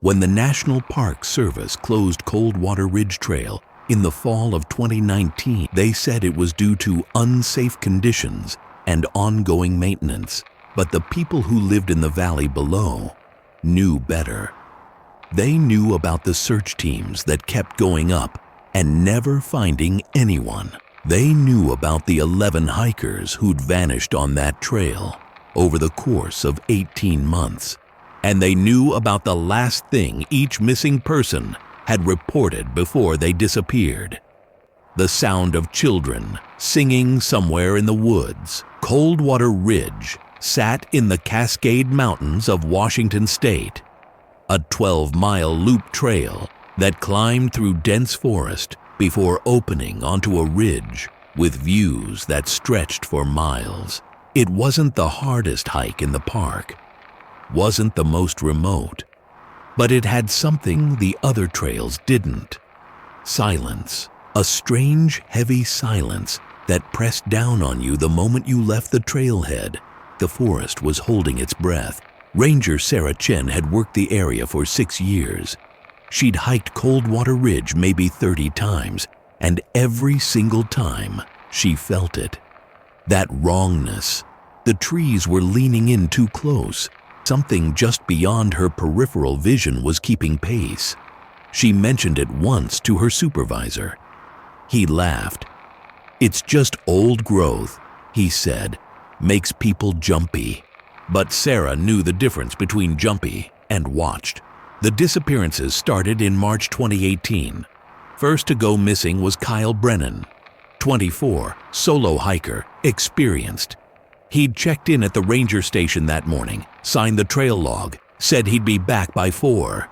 When the National Park Service closed Coldwater Ridge Trail in the fall of 2019, they said it was due to unsafe conditions and ongoing maintenance. But the people who lived in the valley below knew better. They knew about the search teams that kept going up and never finding anyone. They knew about the 11 hikers who'd vanished on that trail over the course of 18 months. And they knew about the last thing each missing person had reported before they disappeared. The sound of children singing somewhere in the woods. Coldwater Ridge sat in the Cascade Mountains of Washington State, a 12-mile loop trail that climbed through dense forest before opening onto a ridge with views that stretched for miles. It wasn't the hardest hike in the park, wasn't the most remote, but it had something the other trails didn't. Silence, a strange, heavy silence that pressed down on you the moment you left the trailhead. The forest was holding its breath. Ranger Sarah Chen had worked the area for 6 years. She'd hiked Coldwater Ridge maybe 30 times, and every single time she felt it. That wrongness. The trees were leaning in too close. Something just beyond her peripheral vision was keeping pace. She mentioned it once to her supervisor. He laughed. "It's just old growth," he said. "Makes people jumpy." But Sarah knew the difference between jumpy and watched. The disappearances started in March 2018. First to go missing was Kyle Brennan, 24, solo hiker, experienced. He'd checked in at the ranger station that morning, signed the trail log, said he'd be back by 4.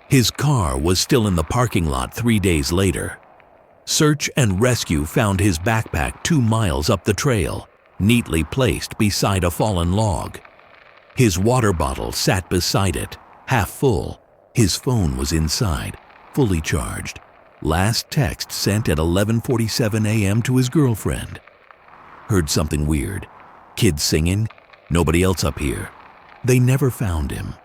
His car was still in the parking lot 3 days later. Search and rescue found his backpack 2 miles up the trail, neatly placed beside a fallen log. His water bottle sat beside it, half full. His phone was inside, fully charged. Last text sent at 11:47 a.m. to his girlfriend. Heard something weird. Kids singing, nobody else up here. They never found him.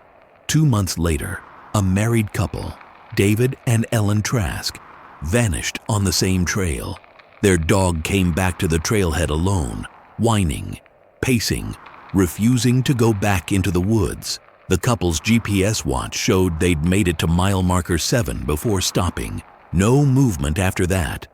2 months later, a married couple, David and Ellen Trask, vanished on the same trail. Their dog came back to the trailhead alone, whining, pacing, refusing to go back into the woods. The couple's GPS watch showed they'd made it to mile marker 7 before stopping. No movement after that.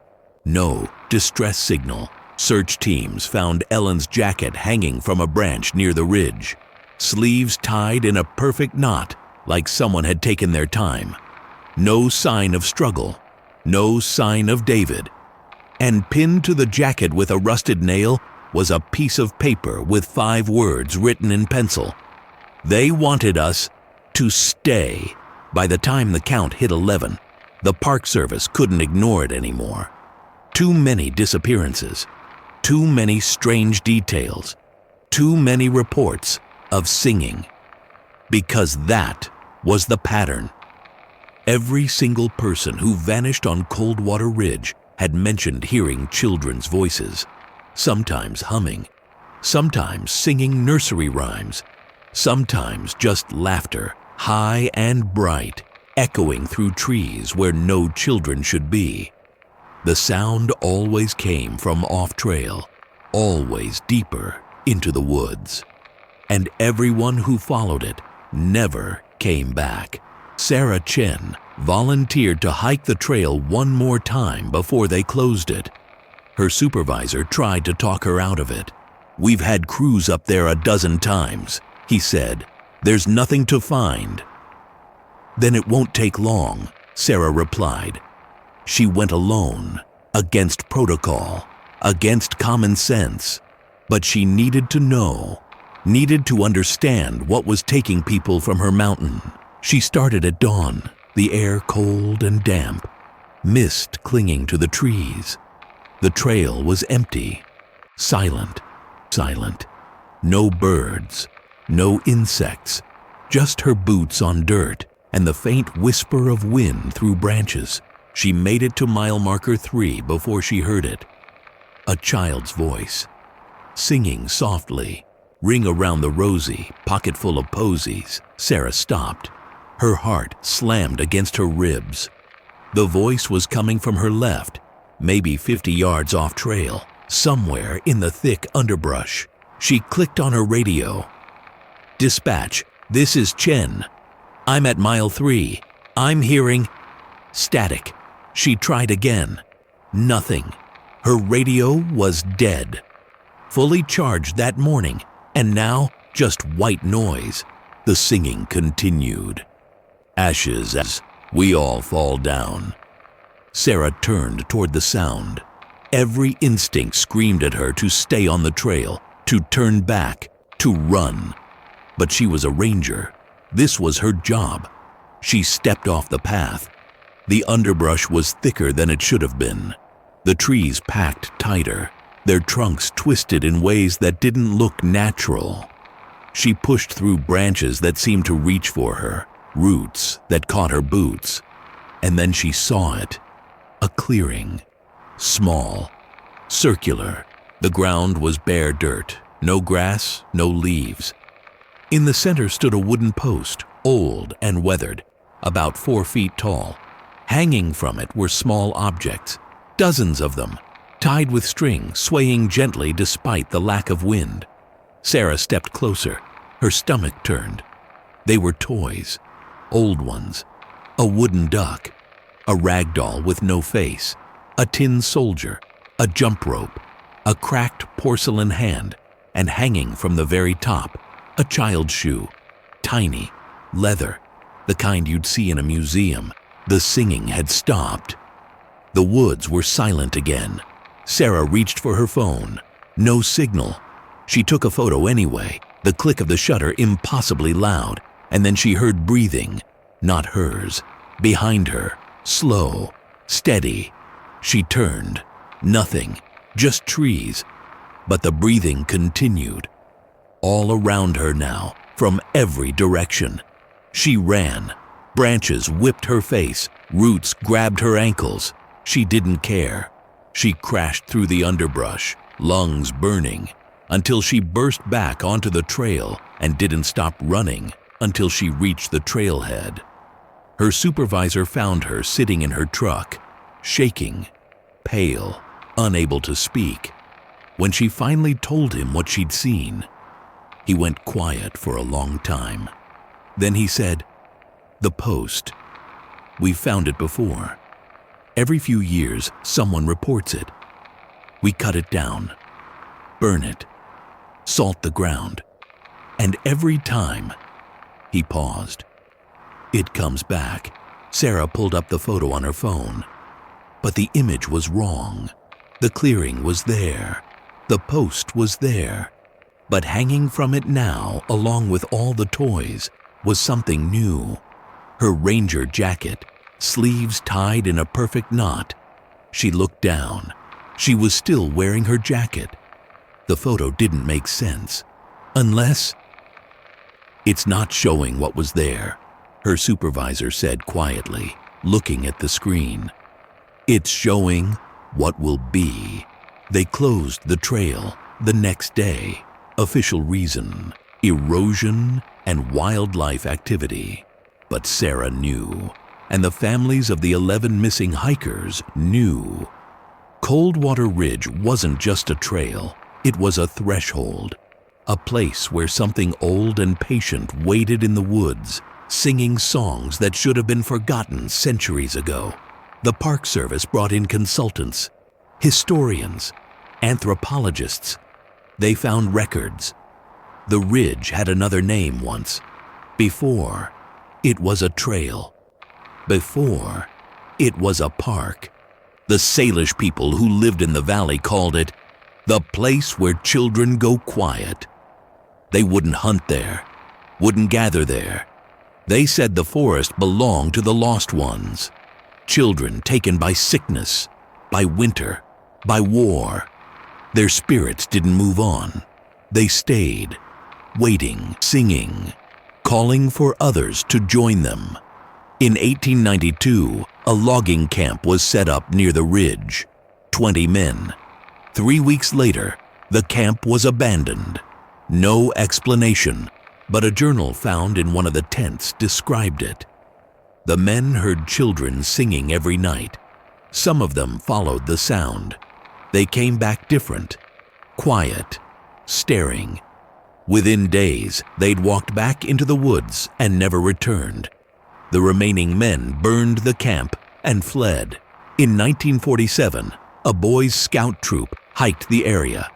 No distress signal. Search teams found Ellen's jacket hanging from a branch near the ridge, sleeves tied in a perfect knot like someone had taken their time. No sign of struggle. No sign of David. And pinned to the jacket with a rusted nail was a piece of paper with 5 words written in pencil. They wanted us to stay. By the time the count hit 11, the Park Service couldn't ignore it anymore. Too many disappearances, too many strange details, too many reports of singing. Because that was the pattern. Every single person who vanished on Coldwater Ridge had mentioned hearing children's voices, sometimes humming, sometimes singing nursery rhymes, sometimes just laughter, high and bright, echoing through trees where no children should be. The sound always came from off-trail, always deeper into the woods. And everyone who followed it never came back. Sarah Chen volunteered to hike the trail one more time before they closed it. Her supervisor tried to talk her out of it. "We've had crews up there a dozen times," he said. "There's nothing to find." "Then it won't take long," Sarah replied. She went alone, against protocol, against common sense. But she needed to know, needed to understand what was taking people from her mountain. She started at dawn, the air cold and damp, mist clinging to the trees. The trail was empty, silent, silent. No birds, no insects, just her boots on dirt and the faint whisper of wind through branches. She made it to mile marker 3 before she heard it. A child's voice, singing softly, "Ring around the rosy, pocket full of posies." Sarah stopped. Her heart slammed against her ribs. The voice was coming from her left, maybe 50 yards off trail, somewhere in the thick underbrush. She clicked on her radio. "Dispatch, this is Chen. I'm at mile 3. I'm hearing..." Static. She tried again. Nothing. Her radio was dead. Fully charged that morning, and now just white noise. The singing continued. "Ashes as we all fall down." Sarah turned toward the sound. Every instinct screamed at her to stay on the trail, to turn back, to run. But she was a ranger. This was her job. She stepped off the path. The underbrush was thicker than it should have been. The trees packed tighter, their trunks twisted in ways that didn't look natural. She pushed through branches that seemed to reach for her, roots that caught her boots. And then she saw it. A clearing. Small. Circular. The ground was bare dirt. No grass, no leaves. In the center stood a wooden post, old and weathered, about 4 feet tall. Hanging from it were small objects, dozens of them, tied with string, swaying gently despite the lack of wind. Sarah stepped closer. Her stomach turned. They were toys, old ones. A wooden duck, a rag doll with no face, a tin soldier, a jump rope, a cracked porcelain hand, and hanging from the very top, a child's shoe, tiny, leather, the kind you'd see in a museum. The singing had stopped. The woods were silent again. Sarah reached for her phone. No signal. She took a photo anyway, the click of the shutter impossibly loud, and then she heard breathing, not hers, behind her, slow, steady. She turned. Nothing, just trees. But the breathing continued. All around her now, from every direction. She ran. Branches whipped her face, roots grabbed her ankles. She didn't care. She crashed through the underbrush, lungs burning, until she burst back onto the trail and didn't stop running until she reached the trailhead. Her supervisor found her sitting in her truck, shaking, pale, unable to speak. When she finally told him what she'd seen, he went quiet for a long time. Then he said, "The post. We've found it before. Every few years, someone reports it. We cut it down, burn it, salt the ground, and every time..." He paused. "It comes back." Sarah pulled up the photo on her phone. But the image was wrong. The clearing was there. The post was there. But hanging from it now, along with all the toys, was something new. Her ranger jacket, sleeves tied in a perfect knot. She looked down. She was still wearing her jacket. The photo didn't make sense. Unless... "It's not showing what was there," her supervisor said quietly, looking at the screen. "It's showing what will be." They closed the trail the next day. Official reason: erosion and wildlife activity. But Sarah knew, and the families of the 11 missing hikers knew. Coldwater Ridge wasn't just a trail, it was a threshold. A place where something old and patient waited in the woods, singing songs that should have been forgotten centuries ago. The Park Service brought in consultants, historians, anthropologists. They found records. The ridge had another name once. Before, it was a trail. Before, it was a park. The Salish people who lived in the valley called it the place where children go quiet. They wouldn't hunt there, wouldn't gather there. They said the forest belonged to the lost ones. Children taken by sickness, by winter, by war. Their spirits didn't move on. They stayed, waiting, singing, calling for others to join them. In 1892, a logging camp was set up near the ridge. 20 men. 3 weeks later, the camp was abandoned. No explanation, but a journal found in one of the tents described it. The men heard children singing every night. Some of them followed the sound. They came back different, quiet, staring. Within days, they'd walked back into the woods and never returned. The remaining men burned the camp and fled. In 1947, a boys' scout troop hiked the area.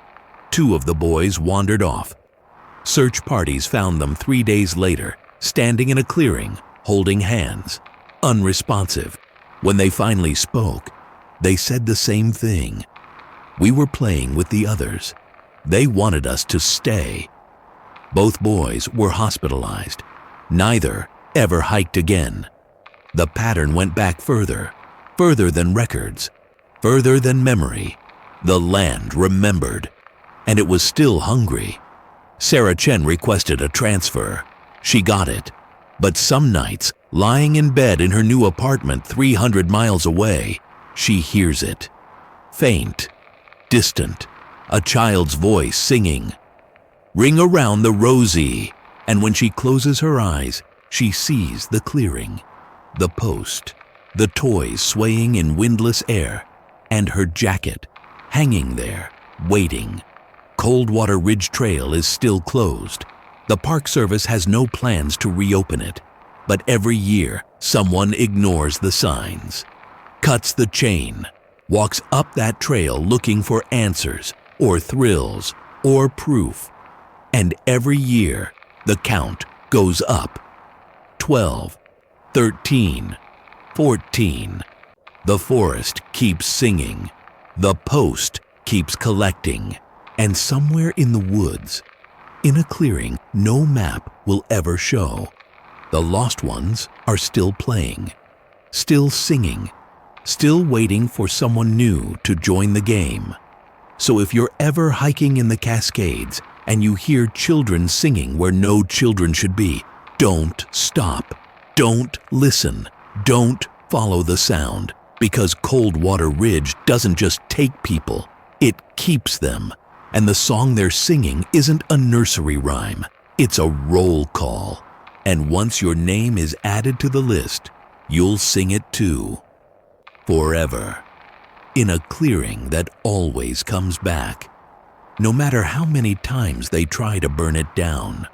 2 of the boys wandered off. Search parties found them 3 days later, standing in a clearing, holding hands, unresponsive. When they finally spoke, they said the same thing. We were playing with the others. They wanted us to stay. Both boys were hospitalized. Neither ever hiked again. The pattern went back further than records, further than memory. The land remembered, and it was still hungry. Sarah Chen requested a transfer. She got it. But some nights, lying in bed in her new apartment 300 miles away, she hears it. Faint, distant, a child's voice singing, "Ring around the rosy," and when she closes her eyes, she sees the clearing, the post, the toys swaying in windless air, and her jacket hanging there, waiting. Coldwater Ridge Trail is still closed. The Park Service has no plans to reopen it, but every year someone ignores the signs, cuts the chain, walks up that trail looking for answers or thrills or proof. And every year the count goes up. 12, 13, 14. The forest keeps singing. The post keeps collecting. And somewhere in the woods, in a clearing no map will ever show, the lost ones are still playing, still singing, still waiting for someone new to join the game. So if you're ever hiking in the Cascades and you hear children singing where no children should be, don't stop. Don't listen. Don't follow the sound, because Coldwater Ridge doesn't just take people, it keeps them. And the song they're singing isn't a nursery rhyme, it's a roll call. And once your name is added to the list, you'll sing it too. Forever. In a clearing that always comes back, no matter how many times they try to burn it down.